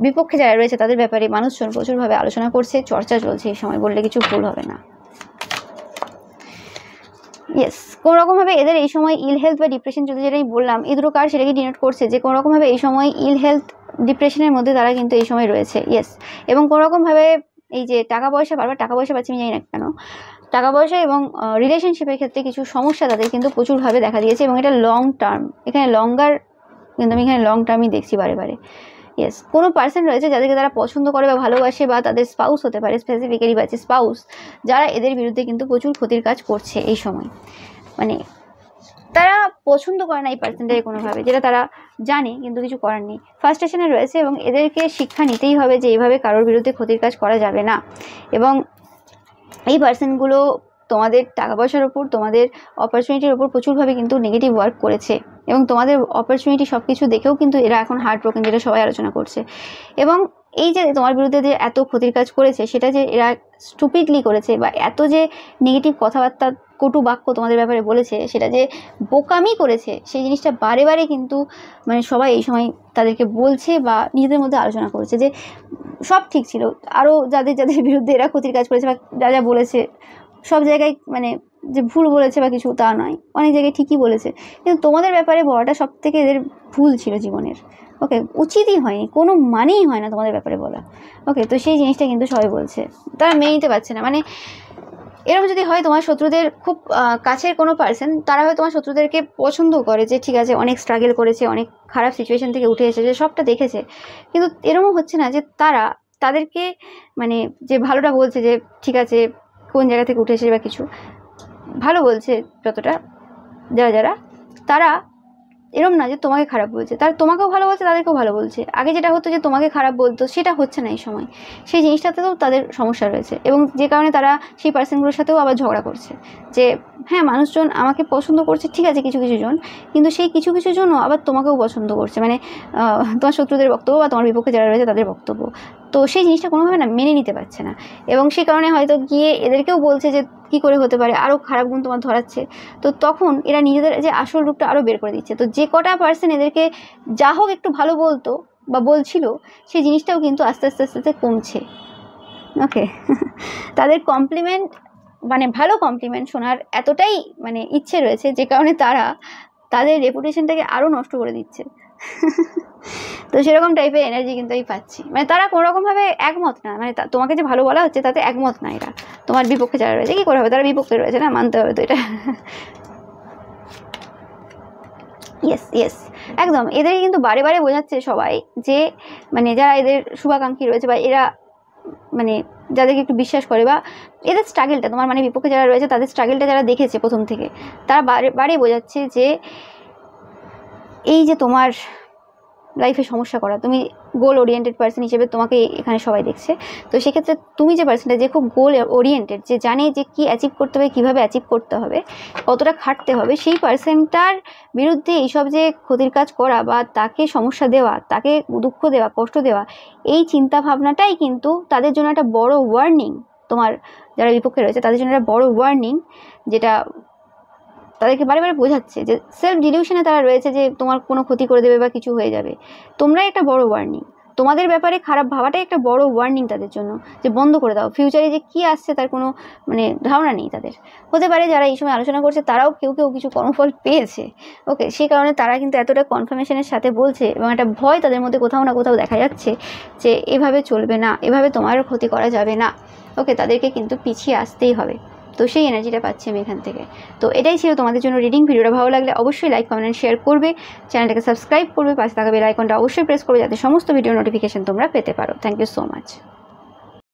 বিপক্ষে যারা রয়েছে তাদের ব্যাপারে মানুষজন প্রচুরভাবে আলোচনা করছে, চর্চা চলছে এই সময় বললে কিছু ভুল হবে না। ইয়েস, কোনো রকমভাবে এদের এই সময় ইল হেলথ বা ডিপ্রেশন চলছে, যেটা আমি বললাম এই দুটো কার্ড সেটাকে ডিনোট করছে যে কোনো রকমভাবে এই সময় ইল হেলথ ডিপ্রেশনের মধ্যে তারা কিন্তু এই সময় রয়েছে। ইয়েস, এবং কোনো রকমভাবে এই যে টাকা পয়সা, বারবার টাকা পয়সা পাচ্ছি আমি জানি না কেন, টাকা পয়সা এবং রিলেশনশিপের ক্ষেত্রে কিছু সমস্যা তাদের কিন্তু প্রচুরভাবে দেখা দিয়েছে, এবং এটা লং টার্ম, এখানে লঙ্গার, কিন্তু আমি এখানে লং টার্মই দেখছি বারে বারে। ইয়েস, কোনো পার্সন রয়েছে যাদেরকে তারা পছন্দ করে বা ভালোবাসে, বা তাদের স্পাউস হতে পারে, স্পেসিফিক্যালি বাচ্চা স্পাউস, যারা এদের বিরুদ্ধে কিন্তু প্রচুর ক্ষতির কাজ করছে এই সময়। মানে তারা পছন্দ করে না এই পার্সনটাকে কোনোভাবে, যেটা তারা জানে কিন্তু কিছু করার নেই, ফার্স্ট্রেশনে রয়েছে, এবং এদেরকে শিক্ষা নিতেই হবে যে এইভাবে কারোর বিরুদ্ধে ক্ষতির কাজ করা যাবে না। এবং এই পার্সনগুলো তোমাদের টাকা পয়সার ওপর, তোমাদের অপরচুনিটির ওপর প্রচুরভাবে কিন্তু নেগেটিভ ওয়ার্ক করেছে, এবং তোমাদের অপরচুনিটি সব কিছু দেখেও কিন্তু এরা এখন হার্ট ব্রোকেন, যেটা সবাই আলোচনা করছে। এবং এই যে তোমার বিরুদ্ধে যে এত ক্ষতির কাজ করেছে, সেটা যে এরা স্টুপিডলি করেছে, বা এত যে নেগেটিভ কথাবার্তা, কটু বাক্য তোমাদের ব্যাপারে বলেছে, সেটা যে বোকামি করেছে, সেই জিনিসটা বারে বারে কিন্তু মানে সবাই এই সময় তাদেরকে বলছে বা নিজেদের মধ্যে আলোচনা করছে যে সব ঠিক ছিল। আরও যাদের যাদের বিরুদ্ধে এরা ক্ষতির কাজ করেছে বা যা যা বলেছে, সব জায়গায় মানে যে ভুল বলেছে বা কিছু তা নয়, অনেক জায়গায় ঠিকই বলেছে, কিন্তু তোমাদের ব্যাপারে বলাটা সব থেকে এদের ভুল ছিল জীবনের। ওকে, উচিতই হয়নি, কোনো মানেই হয় না তোমাদের ব্যাপারে বলা। ওকে, তো সেই জিনিসটা কিন্তু সবাই বলছে, তারা মেনে নিতে পারছে না। মানে এরকম যদি হয়, তোমার শত্রুদের খুব কাছের কোনো পার্সন, তারা হয় তোমার শত্রুদেরকে পছন্দ করে, যে ঠিক আছে অনেক স্ট্রাগল করেছে, অনেক খারাপ সিচুয়েশন থেকে উঠে এসেছে, সবটা দেখেছে, কিন্তু এরকম হচ্ছে না যে তারা তাদেরকে মানে যে ভালোটা বলছে, যে ঠিক আছে কোন জায়গা থেকে উঠে এসেছে বা কিছু ভালো বলছে, যতটা যারা যারা তারা এরম না যে তোমাকে খারাপ বলছে, তারা তোমাকেও ভালো বলছে, তাদেরকেও ভালো বলছে। আগে যেটা হতো যে তোমাকে খারাপ বলতো, সেটা হচ্ছে না এই সময়, সেই জিনিসটাতেও তাদের সমস্যা রয়েছে, এবং যে কারণে তারা সেই পার্সনগুলোর সাথেও আবার ঝগড়া করছে যে হ্যাঁ মানুষজন আমাকে পছন্দ করছে, ঠিক আছে কিছু কিছু জন, কিন্তু সেই কিছু কিছু জনও আবার তোমাকেও পছন্দ করছে, মানে তোমার শত্রুদের বক্তব্য বা তোমার বিপক্ষে যারা রয়েছে তাদের বক্তব্য, তো সেই জিনিসটা কোনোভাবে না মেনে নিতে পারছে না, এবং সেই কারণে হয়তো গিয়ে এদেরকেও বলছে যে কী করে হতে পারে, আরও খারাপ গুণ তোমার ধরাচ্ছে, তো তখন এরা নিজেদের যে আসল রূপটা আরও বের করে দিচ্ছে। তো যে কটা পার্সন এদেরকে যা হোক একটু ভালো বলতো বা বলছিল, সেই জিনিসটাও কিন্তু আস্তে আস্তে আস্তে আস্তে কমছে। ওকে, তাদের কমপ্লিমেন্ট মানে ভালো কমপ্লিমেন্ট শোনার এতটাই মানে ইচ্ছে রয়েছে, যে কারণে তারা তাদের রেপুটেশনটাকে আরও নষ্ট করে দিচ্ছে। তো সেরকম টাইপের এনার্জি কিন্তু আমি পাচ্ছি, মানে তারা কোনোরকমভাবে একমত না, মানে তোমাকে যে ভালো বলা হচ্ছে তাতে একমত না এরা, তোমার বিপক্ষে যারা রয়েছে, কী করে হবে, তারা বিপক্ষে রয়েছে না, মানতে হবে তো এটা। ইয়েস ইয়েস, একদম, এদেরকে কিন্তু বারে বারে বোঝাচ্ছে সবাই যে মানে যারা এদের শুভাকাঙ্ক্ষী রয়েছে, বা এরা মানে যাদেরকে একটু বিশ্বাস করে, বা এদের স্ট্রাগলটা, তোমার মানে বিপক্ষে যারা রয়েছে তাদের স্ট্রাগলটা যারা দেখেছে প্রথম থেকে, তারা বারে বারে বোঝাচ্ছে যে এই যে তোমার লাইফে সমস্যা করা, তুমি গোল ওরিয়েন্টেড পার্সন হিসেবে তোমাকে এখানে সবাই দেখছে, তো সেক্ষেত্রে তুমি যে পার্সনটা যে খুব গোল ওরিয়েন্টেড, যে জানে যে কী অ্যাচিভ করতে হবে, কীভাবে অ্যাচিভ করতে হবে, কতটা খাটতে হবে, সেই পার্সনটার বিরুদ্ধে এইসব যে ক্ষতির কাজ করা বা তাকে সমস্যা দেওয়া, তাকে দুঃখ দেওয়া, কষ্ট দেওয়া, এই চিন্তা ভাবনাটাই কিন্তু তাদের জন্য একটা বড় ওয়ার্নিং। তোমার যারা বিপক্ষে রয়েছে তাদের জন্য একটা বড় ওয়ার্নিং, যেটা তাদেরকে বারে বারে বোঝাচ্ছে যে সেলফ ডিলিউশনে তারা রয়েছে, যে তোমার কোনো ক্ষতি করে দেবে বা কিছু হয়ে যাবে, তোমরাই একটা বড় ওয়ার্নিং, তোমাদের ব্যাপারে খারাপ ভাবাটাই একটা বড় ওয়ার্নিং তাদের জন্য, যে বন্ধ করে দাও, ফিউচারে যে কী আসছে তার কোনো মানে ধারণা নেই তাদের। হতে পারে যারা এই সময় আলোচনা করছে তারাও কেউ কেউ কিছু কর্মফল পেয়েছে, ওকে, সেই কারণে তারা কিন্তু এতটা কনফার্মেশনের সাথে বলছে, এবং একটা ভয় তাদের মধ্যে কোথাও না কোথাও দেখা যাচ্ছে যে এভাবে চলবে না, এভাবে তোমারও ক্ষতি করা যাবে না, ওকে, তাদেরকে কিন্তু পিছিয়ে আসতেই হবে। তো সেই এনার্জিটা পাচ্ছি আমি এখান থেকে। তো এটাই ছিল তোমাদের জন্য রিডিং। ভিডিওটা ভালো লাগলে অবশ্যই লাইক, কমেন্ট, শেয়ার করবে, চ্যানেলটাকে সাবস্ক্রাইব করবে, পাশে থাকা বেল আইকনটা অবশ্যই প্রেস করবে, যাতে সমস্ত ভিডিও নোটিফিকেশন তোমরা পেতে পারো। Thank you so much.